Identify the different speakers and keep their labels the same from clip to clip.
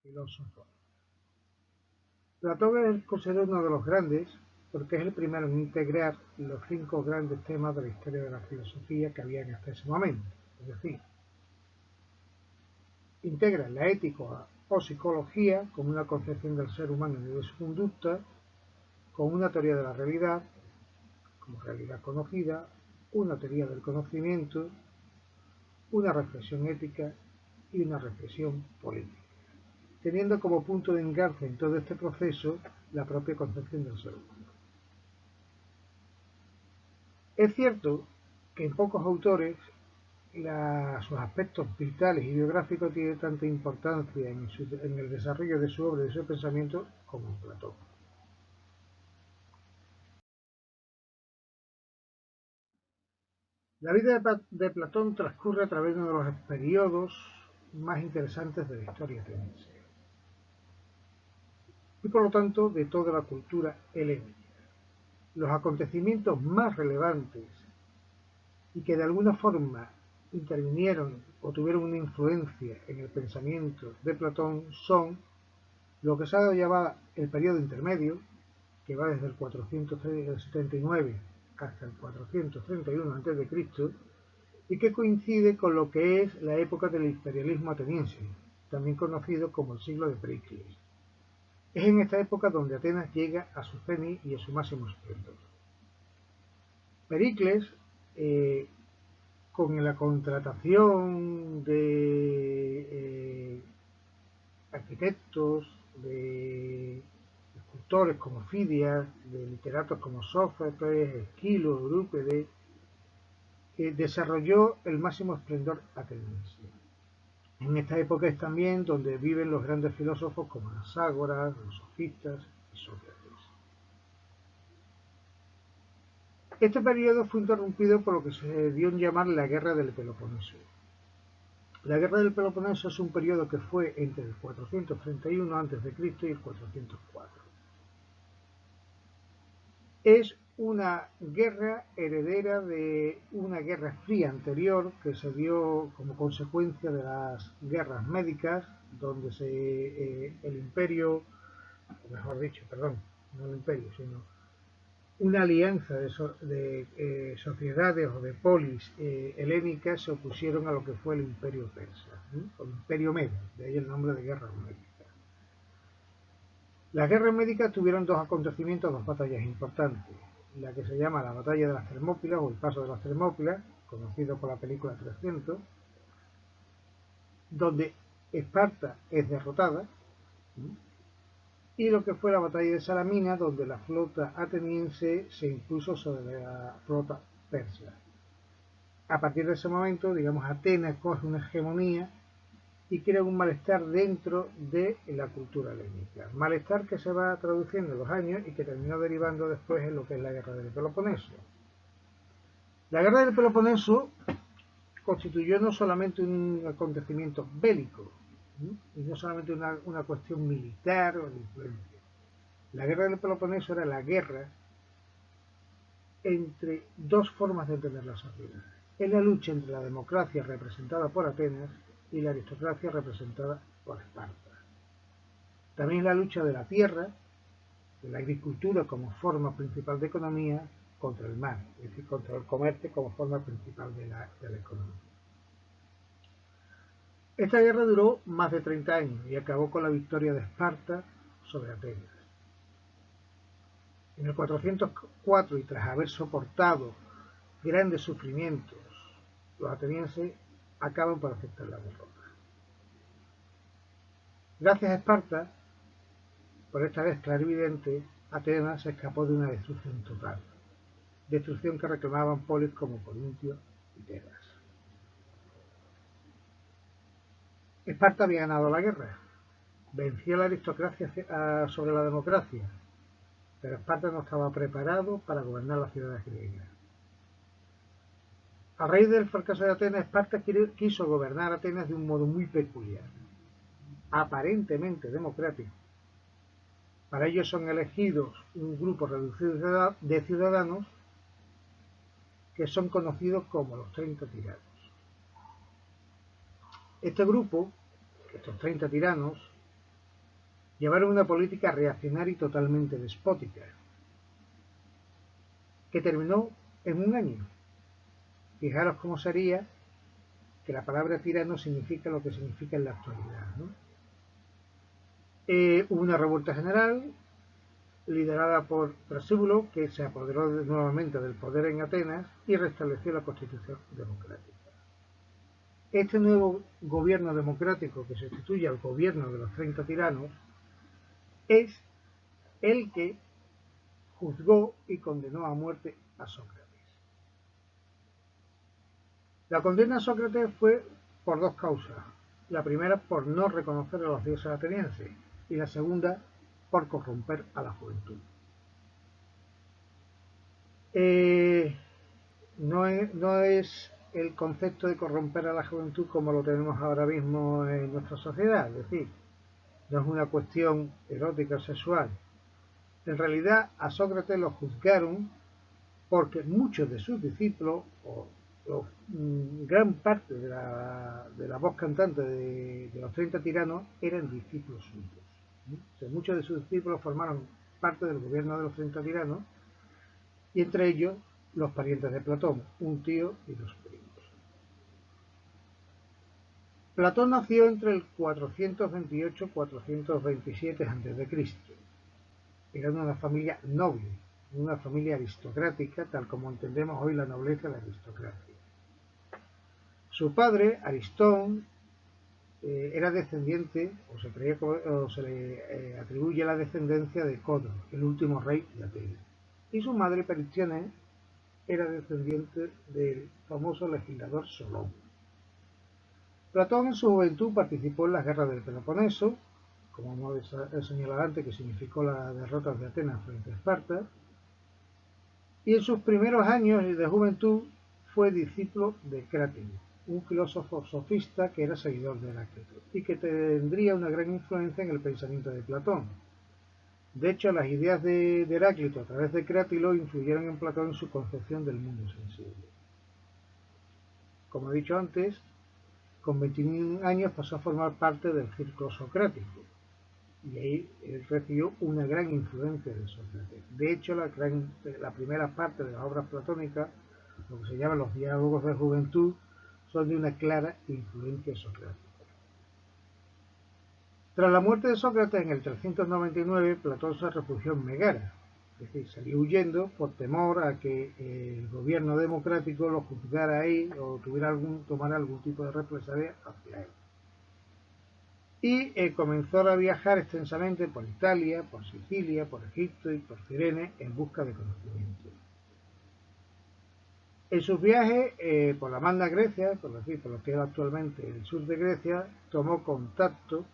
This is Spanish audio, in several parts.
Speaker 1: filósofos. Platón es considerado uno de los grandes porque es el primero en integrar los 5 grandes temas de la historia de la filosofía que habían hasta ese momento. Es decir, integra la ética o psicología como una concepción del ser humano y de su conducta, con una teoría de la realidad, como realidad conocida, una teoría del conocimiento, una reflexión ética y una reflexión política, teniendo como punto de engarce en todo este proceso la propia concepción del ser humano. Es cierto que en pocos autores sus aspectos vitales y biográficos tienen tanta importancia en el desarrollo de su obra y de su pensamiento como en Platón. La vida de Platón transcurre a través de uno de los periodos más interesantes de la historia ateniense y por lo tanto de toda la cultura helénica. Los acontecimientos más relevantes y que de alguna forma intervinieron o tuvieron una influencia en el pensamiento de Platón son lo que se ha dado llamar el periodo intermedio, que va desde el 479 hasta el 431 a.C., y que coincide con lo que es la época del imperialismo ateniense, también conocido como el siglo de Pericles. Es en esta época donde Atenas llega a su cenit y a su máximo esplendor. Pericles, con la contratación de arquitectos, de escultores como Fidias, de literatos como Sófocles, Esquilo, Eurípides, desarrolló el máximo esplendor ateniense. En esta época es también donde viven los grandes filósofos como Anaxágoras, los sofistas y Sócrates. Este periodo fue interrumpido por lo que se dio en llamar la Guerra del Peloponeso. La Guerra del Peloponeso es un periodo que fue entre el 431 a.C. y el 404. Es una guerra heredera de una guerra fría anterior que se dio como consecuencia de las guerras médicas, donde el imperio, o mejor dicho, perdón, no el imperio, sino una alianza de sociedades o de polis helénicas se opusieron a lo que fue el imperio persa, o el imperio medio, de ahí el nombre de guerra médica. Las guerras médicas tuvieron 2 acontecimientos, 2 batallas importantes. La que se llama la batalla de las Termópilas o el paso de las Termópilas, conocido por la película 300, donde Esparta es derrotada, y lo que fue la batalla de Salamina, donde la flota ateniense se impuso sobre la flota persa. A partir de ese momento, digamos, Atenas coge una hegemonía y crea un malestar dentro de la cultura helénica. Malestar que se va traduciendo en los años y que terminó derivando después en lo que es la Guerra del Peloponeso. La Guerra del Peloponeso constituyó no solamente un acontecimiento bélico, y no solamente una cuestión militar o de influencia. La Guerra del Peloponeso era la guerra entre 2 formas de entender la sociedad. Es la lucha entre la democracia representada por Atenas y la aristocracia representada por Esparta. También la lucha de la tierra, de la agricultura como forma principal de economía, contra el mar, es decir, contra el comercio como forma principal de la economía. Esta guerra duró más de 30 años y acabó con la victoria de Esparta sobre Atenas. En el 404, y tras haber soportado grandes sufrimientos, los atenienses acaban por aceptar la derrota. Gracias a Esparta, por esta vez clarividente, Atenas se escapó de una destrucción total, destrucción que reclamaban polis como Corintio y Tebas. Esparta había ganado la guerra, venció a la aristocracia sobre la democracia, pero Esparta no estaba preparado para gobernar las ciudades griegas. A raíz del fracaso de Atenas, Esparta quiso gobernar Atenas de un modo muy peculiar, aparentemente democrático. Para ello son elegidos un grupo reducido de ciudadanos que son conocidos como los 30 tiranos. Este grupo, estos 30 tiranos, Llevaron una política reaccionaria y totalmente despótica, que terminó en un año. Fijaros cómo sería que la palabra tirano significa lo que significa en la actualidad, ¿no? Hubo una revuelta general liderada por Trasíbulo, que se apoderó nuevamente del poder en Atenas y restableció la constitución democrática. Este nuevo gobierno democrático, que sustituye al gobierno de los 30 tiranos, es el que juzgó y condenó a muerte a Sócrates. La condena a Sócrates fue por dos causas. La primera, por no reconocer a los dioses atenienses, y la segunda, por corromper a la juventud. No es el concepto de corromper a la juventud como lo tenemos ahora mismo en nuestra sociedad, es decir, no es una cuestión erótica o sexual. En realidad, a Sócrates lo juzgaron porque muchos de sus discípulos, o gran parte de la voz cantante de los 30 tiranos, eran discípulos suyos. O sea, muchos de sus discípulos formaron parte del gobierno de los 30 tiranos, y entre ellos los parientes de Platón, un tío y dos primos. Platón nació entre el 428 y 427 a.C. Era de una familia noble, una familia aristocrática, tal como entendemos hoy la nobleza y la aristocracia. Su padre, Aristón, era descendiente, o se le atribuye la descendencia de Codro, el último rey de Atenas. Y su madre, Peristione, era descendiente del famoso legislador Solón. Platón en su juventud participó en las guerras del Peloponeso, como hemos señalado antes, que significó la derrota de Atenas frente a Esparta, y en sus primeros años de juventud fue discípulo de Crátilo, un filósofo sofista que era seguidor de Heráclito y que tendría una gran influencia en el pensamiento de Platón. De hecho, las ideas de Heráclito a través de Crátilo influyeron en Platón en su concepción del mundo sensible. Como he dicho antes, con 21 años pasó a formar parte del círculo socrático, y ahí él recibió una gran influencia de Sócrates. De hecho, la primera parte de las obras platónicas, lo que se llaman los diálogos de juventud, son de una clara influencia socrática. Tras la muerte de Sócrates en el 399, Platón se refugió en Megara, es decir, salió huyendo por temor a que el gobierno democrático lo juzgara ahí o tomara algún tipo de represalia hacia él. Y comenzó a viajar extensamente por Italia, por Sicilia, por Egipto y por Cirene en busca de conocimiento. En sus viajes por la Magna Grecia, por lo que era actualmente el sur de Grecia, tomó contacto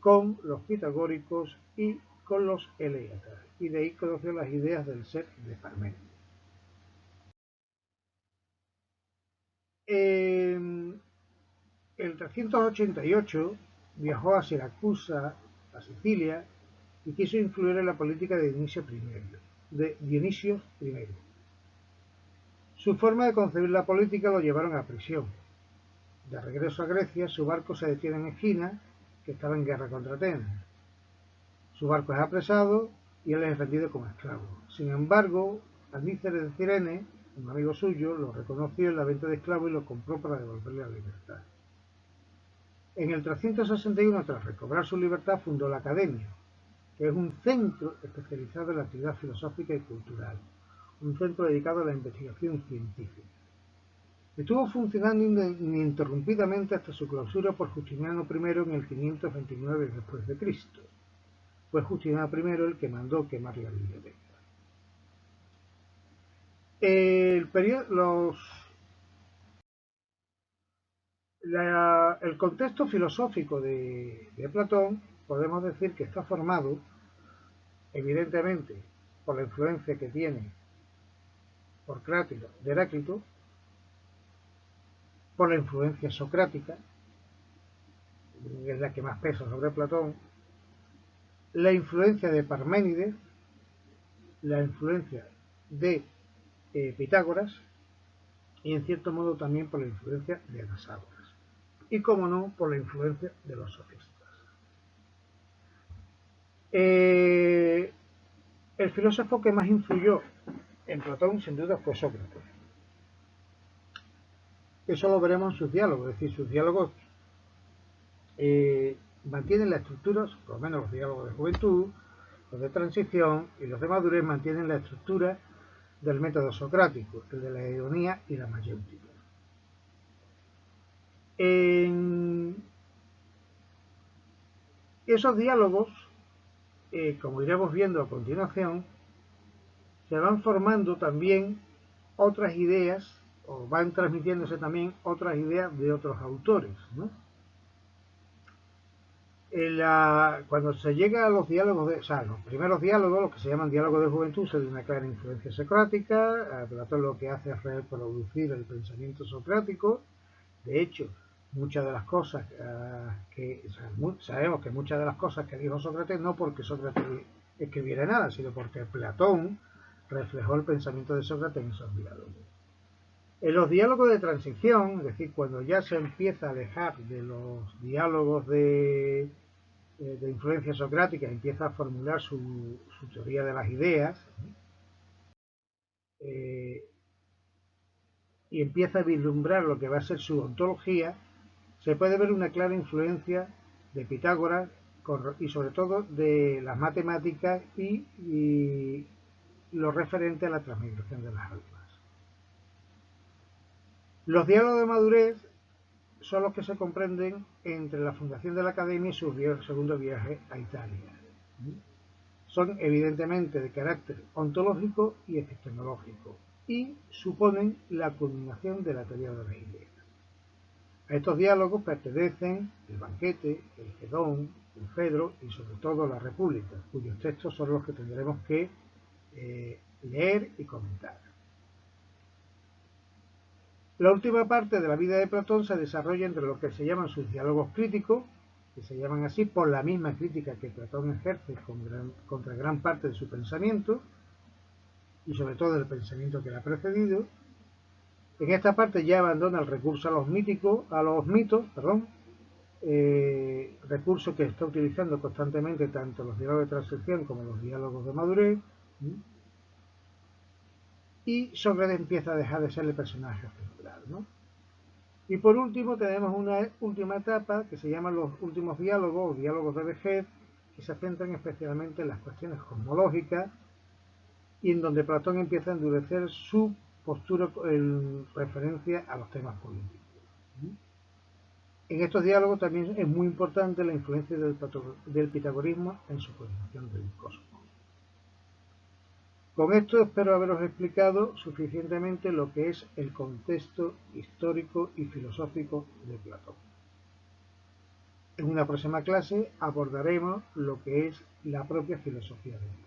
Speaker 1: con los pitagóricos y con los eleatas, y de ahí conoció las ideas del ser de Parménides. En el 388 viajó a Siracusa, a Sicilia, y quiso influir en la política de Dionisio I. Su forma de concebir la política lo llevaron a prisión. De regreso a Grecia, su barco se detiene en Egina, que estaba en guerra contra Atenas. Su barco es apresado y él es vendido como esclavo. Sin embargo, Almíceres de Cirene, un amigo suyo, lo reconoció en la venta de esclavo y lo compró para devolverle la libertad. En el 361, tras recobrar su libertad, fundó la Academia, que es un centro especializado en la actividad filosófica y cultural, un centro dedicado a la investigación científica. Estuvo funcionando ininterrumpidamente hasta su clausura por Justiniano I en el 529 después de Cristo. Fue Justiniano I el que mandó quemar la biblioteca. El contexto filosófico de Platón podemos decir que está formado, evidentemente, por la influencia que tiene por Crátilo de Heráclito, por la influencia socrática, que es la que más pesa sobre Platón, la influencia de Parménides, la influencia de Pitágoras y en cierto modo también por la influencia de Anaxágoras y, como no, por la influencia de los sofistas. El filósofo que más influyó en Platón, sin duda, fue Sócrates. Eso lo veremos en sus diálogos, es decir, sus diálogos mantienen la estructura, por lo menos los diálogos de juventud, los de transición y los de madurez mantienen la estructura del método socrático, el de la ironía y la mayéutica. En esos diálogos, como iremos viendo a continuación, se van formando también otras ideas, o van transmitiéndose también otras ideas de otros autores, ¿no? Cuando se llega a los diálogos, o sea, los primeros diálogos, los que se llaman diálogos de juventud, se de una clara influencia socrática. Platón lo que hace es reproducir el pensamiento socrático. De hecho, muchas de las cosas sabemos que muchas de las cosas que dijo Sócrates no porque Sócrates escribiera nada, sino porque Platón reflejó el pensamiento de Sócrates en esos diálogos. En los diálogos de transición, es decir, cuando ya se empieza a alejar de los diálogos de influencia socrática, empieza a formular su teoría de las ideas, y empieza a vislumbrar lo que va a ser su ontología, se puede ver una clara influencia de Pitágoras y sobre todo de las matemáticas y lo referente a la transmigración de las almas. Los diálogos de madurez son los que se comprenden entre la fundación de la Academia y su segundo viaje a Italia. Son evidentemente de carácter ontológico y epistemológico y suponen la culminación de la teoría de las ideas. A estos diálogos pertenecen el Banquete, el Gedón, el Fedro y sobre todo la República, cuyos textos son los que tendremos que leer y comentar. La última parte de la vida de Platón se desarrolla entre lo que se llaman sus diálogos críticos, que se llaman así por la misma crítica que Platón ejerce contra gran parte de su pensamiento y sobre todo del pensamiento que le ha precedido. En esta parte ya abandona el recurso a los mitos, recurso que está utilizando constantemente tanto los diálogos de transición como los diálogos de madurez. Y Sócrates empieza a dejar de ser el personaje central, ¿no? Y por último tenemos una última etapa que se llama los últimos diálogos o diálogos de vejez, que se centran especialmente en las cuestiones cosmológicas y en donde Platón empieza a endurecer su postura en referencia a los temas políticos. En estos diálogos también es muy importante la influencia del pitagorismo en su cosmovisión del cosmos. Con esto espero haberos explicado suficientemente lo que es el contexto histórico y filosófico de Platón. En una próxima clase abordaremos lo que es la propia filosofía de Platón.